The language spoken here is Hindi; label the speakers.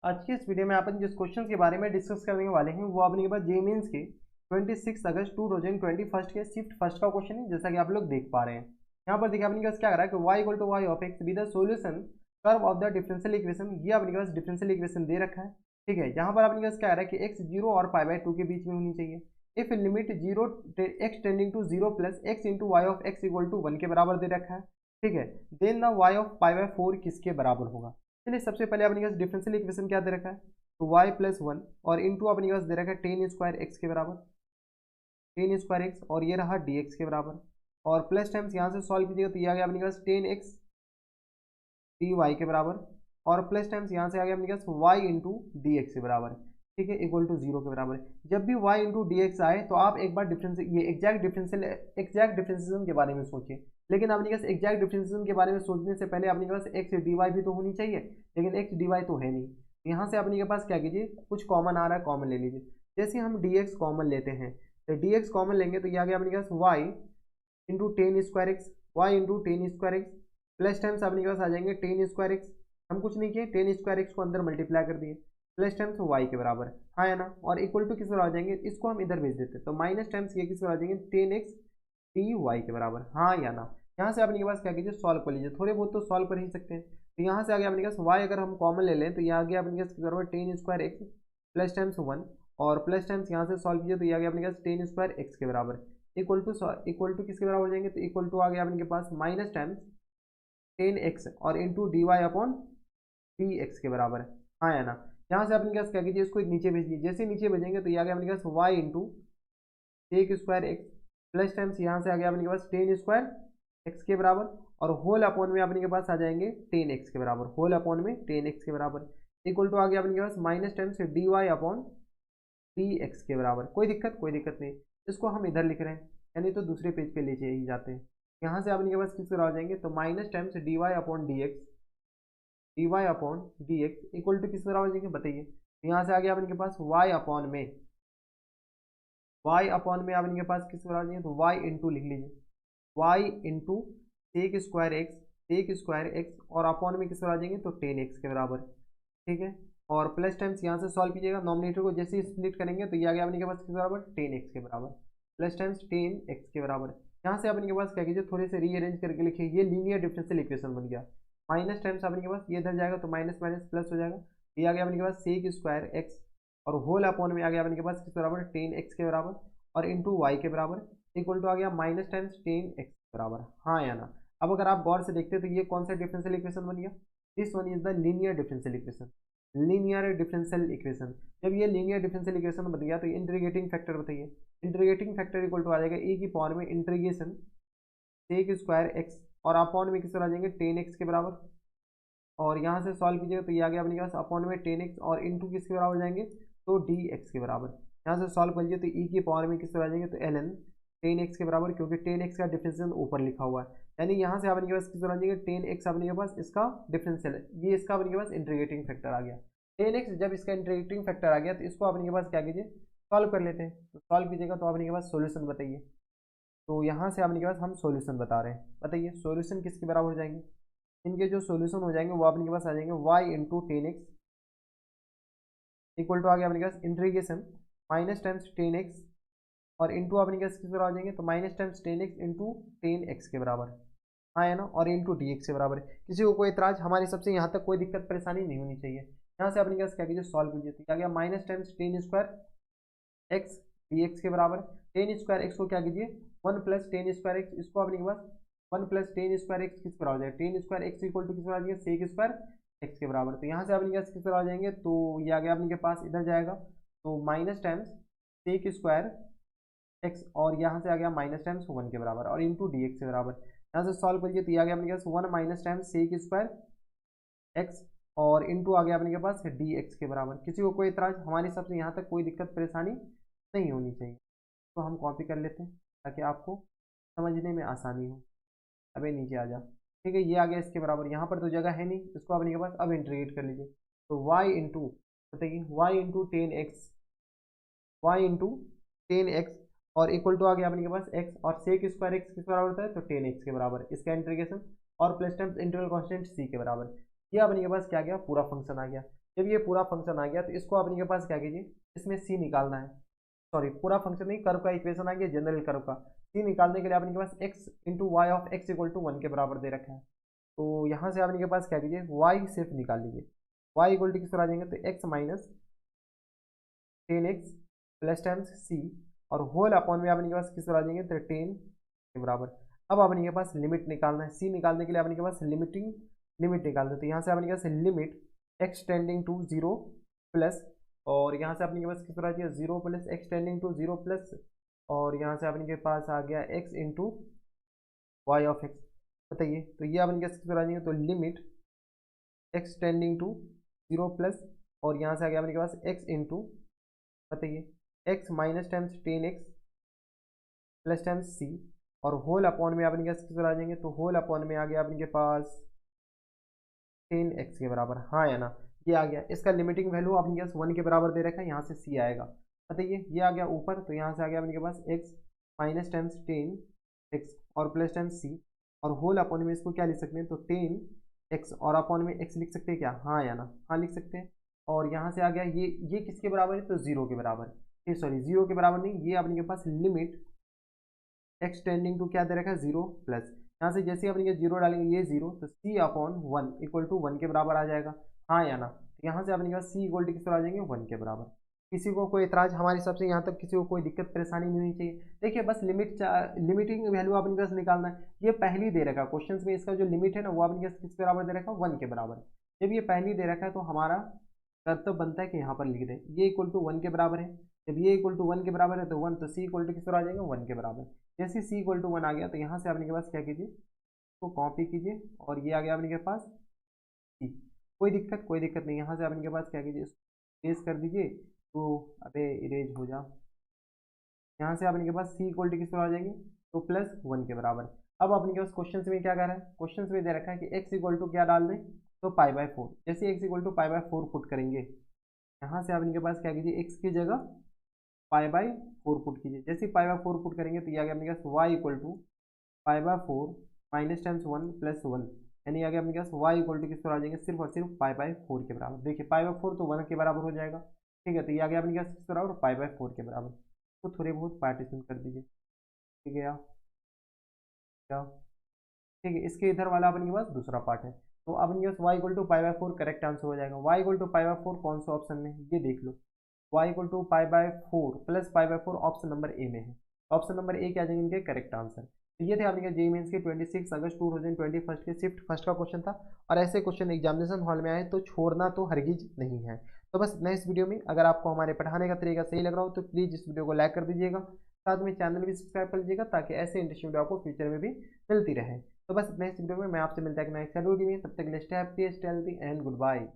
Speaker 1: आज की इस वीडियो में अपन जिस क्वेश्चन के बारे में डिस्कस करने वाले हैं वो अपने के पास जे मीन्स के 26 अगस्त 2021 के शिफ्ट फर्स्ट का क्वेश्चन है, जैसा कि आप लोग देख पा रहे हैं। यहाँ पर देखिए अपने के पास क्या कर रहा है कि y equal to y of x with the solution curve of the differential equation. ये अपने के पास डिफरेंशियल इक्वेशन दे रखा है, ठीक है। यहाँ पर अपने के पास क्या कर रहा है कि x 0 और π/2 के बीच में होनी चाहिए। If limit 0 x tending to 0 plus x into y of x equal to 1 के बराबर दे रखा है, ठीक है। देन द y ऑफ π/4 किसके बराबर होगा। चलिए सबसे पहले अपने पास डिफरेंशियल इक्वेशन क्या दे रखा है, तो y प्लस 1 और इंटू अपने पास दे रखा है टेन स्क्वायर एक्स के बराबर, टेन स्क्वायर एक्स, और ये रहा dx के बराबर। और प्लस टाइम्स यहाँ से सॉल्व कीजिएगा तो ये आ गया अपने पास टेन एक्स डी वाई के बराबर, और प्लस टाइम्स यहाँ से आ गया अपने पास y इंटू डी एक्स के बराबर, ठीक है, इक्वल टू 0 के बराबर। जब भी y इंटू डी एक्स आए तो आप एक बार डिफरेंस ये एग्जैक्ट डिफरेंशिएशन के बारे में सोचिए। लेकिन अपने पास एग्जैक्ट डिफरेंशिएशन के बारे में सोचने से पहले अपने पास एक्स डी वाई भी तो होनी चाहिए, लेकिन एक्स डी वाई तो है नहीं। यहाँ से अपने के पास क्या कीजिए, कुछ कॉमन आ रहा है, कॉमन ले लीजिए। जैसे हम डी एक्स कॉमन लेते हैं तो डी एक्स कॉमन लेंगे तो ये आ गया अपने पास y into tan square x, y into tan square x, plus times अपने पास आ जाएंगे टेन स्क्वायर एक्स। हम कुछ नहीं किए, टेन स्क्वायर एक्स को अंदर मल्टीप्लाई कर दिए, प्लस टाइम्स वाई के बराबर, हाँ है ना। और इक्वल टू किस बराबर आ जाएंगे, इसको हम इधर भेज देते हैं तो माइनस टाइम्स ये किस बराबर आ जाएंगे टेन एक्स टी वाई के बराबर, हाँ या ना। यहाँ से अपने के पास क्या कीजिए, सॉल्व कर लीजिए, थोड़े बहुत तो सॉल्व कर ही सकते हैं। तो यहाँ से आ गया अपने पास y अगर हम कॉमन ले लें तो ये आ गया अपने पास बराबर tan square x plus times 1, और प्लस टाइम्स यहाँ से सॉल्व कीजिए तो ये आ गया अपने पास टेन स्क्वायर एक्स के बराबर, इक्वल टू किसके बराबर हो जाएंगे, तो इक्वल टू आ गया अपने के पास माइनस टाइम्स टेन एक्स और into d y upon d x के बराबर, हाँ या ना। यहाँ से अपने पास क्या कीजिए, इसको नीचे भेजिए, जैसे नीचे भेजेंगे तो ये आ गया अपने पास y into take square x plus times यहाँ से आ गया अपने पास टेन स्क्वायर एक्स के बराबर, और होल अपॉन में अपने के पास आ जाएंगे टेन एक्स के बराबर, होल अपॉन में टेन एक्स के बराबर, इक्वल टू आ गया अपने के पास minus times d y upon d x के बराबर। कोई दिक्कत नहीं, इसको हम इधर लिख रहे हैं, यानी तो दूसरे पेज पे ले ही जाते हैं। यहाँ से अपने के पास किस बराबर आ जाएंगे, तो minus times d y upon d x, d y upon d x equal to किस बराबर आ जाएंगे बताइए। यहाँ से आ गया अपने के पास वाई अपॉन में, अपने के पास किस बराबर आ जाएंगे, तो वाई इंटू लिख लीजिए, y into take square x और अपॉन में किस बराबर आ जाएंगे, तो टेन एक्स के बराबर, ठीक है। और प्लस टाइम्स यहाँ से सॉल्व कीजिएगा, नॉमिनेटर को जैसे ही स्प्लिट करेंगे तो ये आ गया अपने के पास किस बराबर, टेन एक्स के बराबर, प्लस टाइम्स टेन एक्स के बराबर। यहाँ से अपने के पास क्या कीजिए, थोड़े से रीअरेंज करके लिखिए, ये लीनियर डिफरेंशियल इक्वेशन बन गया। माइनस टाइम्स अपने के पास ये इधर जाएगा तो माइनस माइनस प्लस हो जाएगा, ये आ गया अपने के पास सेक स्क्वायर एक्स, और होल अपॉन में आ गया अपने के पास किस बराबर, टेन एक्स के बराबर और इंटू वाई के बराबर, इक्वल टू आ गया माइनस टाइम्स टेन एक्स बराबर, हाँ या ना। अब अगर आप गौर से देखते हैं तो ये कौन सा डिफरेंशियल इक्वेशन बन गया, this one is the linear differential equation, linear differential equation. जब ये लीनियर डिफरेंशियल इक्वेशन बन गया तो इंटीग्रेटिंग फैक्टर बताइए, इंटीग्रेटिंग फैक्टर इक्वल टू आ जाएगा e की पावर में इंटीग्रेशन सेक स्क्वायर एक्स और अपॉन में किस तरह आ जाएंगे टेन एक्स के बराबर, और यहाँ से सॉल्व कीजिएगा तो ये आ गया अपने पास अपॉन में टेन एक्स और इंटू किसके बराबर हो जाएंगे, तो डी एक्स के बराबर। यहाँ से सॉल्व करिए तो ई की पावर में किस तरह आ जाएंगे, तो एल एन टेन एक्स के बराबर, क्योंकि टेन एक्स का डिफरेंशियल ऊपर लिखा हुआ है, यानी यहाँ से अपने के पास किस तरह आ जाएंगे, टेन एक्स अपने के पास इसका डिफरेंशियल है, ये इसका अपने के पास इंटीग्रेटिंग फैक्टर आ गया। टेन एक्स जब इसका इंटीग्रेटिंग फैक्टर आ गया तो इसको अपने के पास क्या कीजिए, सॉल्व कर लेते हैं। तो सॉल्व कीजिएगा तो अपने के पास सोल्यूशन बताइए। तो यहाँ से अपने के पास हम सॉल्यूशन बता रहे हैं, बताइए सॉल्यूशन किसके बराबर हो जाएंगे। इनके जो सॉल्यूशन हो जाएंगे वो अपने के पास आ जाएंगे y into tan x equal to आ गया अपने के पास integration minus times ten x और इंटू अपने के पास किस बराबर आ जाएंगे, तो minus times ten x into tan x के बराबर, हाँ है ना, और इंटू डी एक्स के बराबर। किसी को कोई इतराज, हमारे सबसे यहाँ तक कोई दिक्कत परेशानी नहीं होनी चाहिए। यहाँ से अपने के पास क्या कीजिए, सॉल्व कीजिए तो क्या गया minus times tan square x d x के बराबर, टेन स्क्वायर एक्स को क्या कीजिए one plus tan square x, इसको अपने के पास one plus tan square x किस बराबर हो जाएगा, tan square x equal to किस बराबर आ जाएगा, सेक स्क्वायर एक्स के बराबर। तो यहाँ से अपने पास किस बराबर आ जाएंगे, तो ये आ गया अपने के पास इधर जाएगा तो minus times sec square x और यहाँ से आ गया माइनस टाइम्स वन के बराबर और इंटू डी एक्स के बराबर। यहाँ से सॉल्व करिए तो ये आ गया अपने पास one minus times sec square x और इंटू आ गया अपने के पास डी एक्स के बराबर। किसी को कोई इतराज, हमारे हिसाब से यहाँ तक कोई दिक्कत परेशानी नहीं होनी चाहिए। तो हम कॉपी कर लेते हैं ताकि आपको समझने में आसानी हो। अबे नीचे आ जा, ठीक है, ये आ गया इसके बराबर, यहाँ पर तो जगह है नहीं, इसको अपने के पास अब इंटीग्रेट कर लीजिए तो y इंटू बताइए y इंटू टेन एक्स और इक्वल टू आ गया अपने के पास x और सेक स्क्वायर एक्स किस बराबर होता है, तो टेन एक्स के बराबर, इसका इंटीग्रेशन और plus times integral constant c के बराबर। ये अपने के पास क्या गया, पूरा फंक्शन आ गया। जब ये पूरा फंक्शन आ गया तो इसको अपने के पास क्या कीजिए, इसमें सी निकालना है, सॉरी पूरा फंक्शन नहीं, कर्व का इक्वेशन आ गया जनरल कर्व का, सी निकालने के लिए अपने के पास x into y of x equal to 1 के बराबर दे रखा है। तो यहाँ से अपने के पास क्या कीजिए, वाई सिर्फ निकाल लीजिए, वाई इक्वल टू किस तरह आ जाएंगे, तो x minus 10x plus times c और होल अपॉन में अपने के पास किस तरह आ जाएंगे, तो 10 के बराबर। अब अपने के पास लिमिट निकालना है, सी निकालने के लिए अपने के पास लिमिट निकालना है, तो यहाँ से अपने के पास limit x tending to 0 plus, और यहाँ से अपने के पास किस तरह आ जाएगा 0 plus x tending to 0 plus, और यहाँ से अपने के पास आ गया x into y of x. बताइए तो ये अपने के पास किस तरह आ जाएंगे, तो limit x tending to 0 plus, और यहाँ से आ गया अपने के पास एक्स इंटू, बताइए x minus times 10x plus times c और होल अपॉन में अपने के पास किस तरह आ जाएंगे, तो होल अपॉन में आ गया अपने के पास 10x के बराबर, हाँ या ना, ये आ गया। इसका लिमिटिंग वैल्यू अपने पास 1 के बराबर दे रखा है, यहाँ से सी आएगा, बताइए ये आ गया ऊपर, तो यहाँ से आ गया अपने के पास x माइनस टाइम्स 10x और प्लस टाइम्स सी और होल अपॉन में इसको क्या लिख सकते हैं, तो 10x और अपॉन में x लिख सकते हैं क्या, हाँ या ना, हाँ लिख सकते हैं। और यहाँ से आ गया ये किसके बराबर है, तो 0 के बराबर, ये सॉरी 0 के बराबर नहीं, ये अपने के पास लिमिट एक्स टेंडिंग टू क्या दे रखा है 0 प्लस, यहाँ से जैसे अपने ये 0 डालेंगे ये 0, तो सी अपॉन 1 इक्वल टू 1 के बराबर आ जाएगा, हाँ या ना। तो यहाँ से अपने के पास सी इक्वल टू किस तरह आ जाएंगे 1 के बराबर। किसी को कोई एतराज, हमारे हिसाब से यहाँ तक किसी को कोई दिक्कत परेशानी नहीं होनी चाहिए। देखिए बस लिमिटिंग वैल्यू अपने पास निकालना है, ये पहली दे रखा है क्वेश्चन में, इसका जो लिमिट है ना वो अपने पास किस बराबर दे रखा है 1 के बराबर। जब ये पहली दे रखा है तो हमारा कर्तव्य बनता है कि यहाँ पर लिख दें ये इक्वल टू 1 के बराबर है। जब ये इक्वल टू 1 के बराबर है तो 1, तो सी इक्वल टू किस तरह आ जाएगा 1 के बराबर। जैसे सी इक्वल टू 1 आ गया तो यहाँ से आपने के पास क्या कीजिए, तो कॉपी कीजिए और ये आ गया आपने के पास सी। कोई दिक्कत नहीं, यहाँ से आपने के पास क्या कीजिए, इरेज कर दीजिए, तो अबे इरेज हो जा। यहाँ से आपने के पास सी इक्वल टू किस तरह आ जाएंगे, तो प्लस 1 के बराबर। अब अपने के पास क्वेश्चन में क्या कह रहा है, क्वेश्चन में दे रखा है कि एक्स इक्वल टू क्या डाल दें, तो π/4। जैसे एक्स इक्वल टू π/4 पुट करेंगे, यहाँ से आपने के पास क्या कीजिए, एक्स की जगह π/4 पुट कीजिए। जैसे π/4 पुट करेंगे तो ये आ गया अपने पास y equal to π/4 minus times 1 plus 1, यानी आ गया अपने पास y इक्वल टू किस तरह आ जाएंगे, सिर्फ और सिर्फ π/4 के बराबर। देखिए π/4 तो 1 के बराबर हो जाएगा, ठीक है, तो ये आ गया अपने पास किस बराबर π/4 के बराबर। तो थोड़े बहुत पार्टीशन कर दीजिए, ठीक है क्या, ठीक है। इसके इधर वाला अपने के पास दूसरा पार्ट है, तो अब अपने पास y equal to π/4 correct answer हो जाएगा। y इक्वल टू π/4 कौन सा ऑप्शन में है ये देख लो, y equal to π/4 plus π/4 option number a में है। ऑप्शन नंबर ए क्या जाएंगे इनके करेक्ट आंसर। तो ये थे आपके जेईई मेंस के 26 अगस्त 2021 के शिफ्ट फर्स्ट का क्वेश्चन था, और ऐसे क्वेश्चन एग्जामिनेशन हॉल में आए तो छोड़ना तो हरगिज नहीं है। तो बस नेक्स्ट वीडियो में अगर आपको हमारे पढ़ाने का तरीका सही लग रहा हो तो प्लीज़ इस वीडियो को लाइक कर दीजिएगा, साथ में चैनल भी सब्सक्राइब कर लीजिएगा ताकि ऐसे इंटरेस्टिंग वीडियो आपको फ्यूचर में भी मिलती रहे। तो बस नेक्स्ट वीडियो में मैं आपसे मिलता है कि नेक्स्ट वीडियो में, तब तक stay happy stay healthy and good bye.